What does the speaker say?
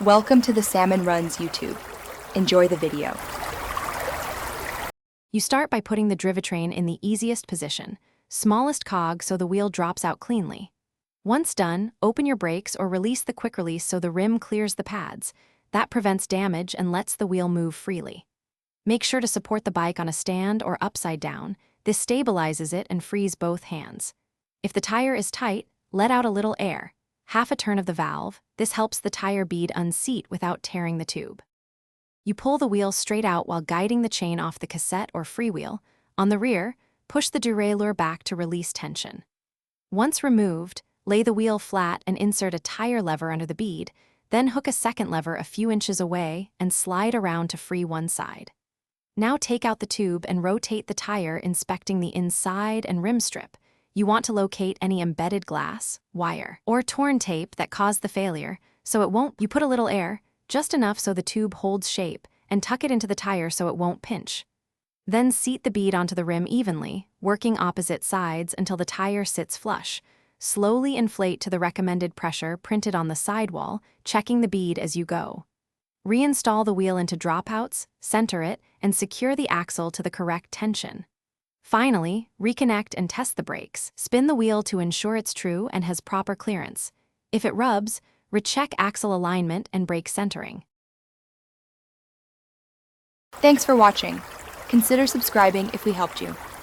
Welcome to the Salmon Runs YouTube. Enjoy the video. You start by putting the drivetrain in the easiest position, smallest cog so the wheel drops out cleanly. Once done, open your brakes or release the quick release so the rim clears the pads. That prevents damage and lets the wheel move freely. Make sure to support the bike on a stand or upside down. This stabilizes it and frees both hands. If the tire is tight, let out a little air. Half a turn of the valve. This helps the tire bead unseat without tearing the tube. You pull the wheel straight out while guiding the chain off the cassette or freewheel. On the rear, push the derailleur back to release tension. Once removed, lay the wheel flat and insert a tire lever under the bead, then hook a second lever a few inches away and slide around to free one side. Now take out the tube and rotate the tire, inspecting the inside and rim strip. You want to locate any embedded glass, wire, or torn tape that caused the failure, so it won't. You put a little air, just enough so the tube holds shape, and tuck it into the tire so it won't pinch. Then seat the bead onto the rim evenly, working opposite sides until the tire sits flush. Slowly inflate to the recommended pressure printed on the sidewall, checking the bead as you go. Reinstall the wheel into dropouts, center it, and secure the axle to the correct tension. Finally, reconnect and test the brakes. Spin the wheel to ensure it's true and has proper clearance. If it rubs, recheck axle alignment and brake centering. Thanks for watching. Consider subscribing if we helped you.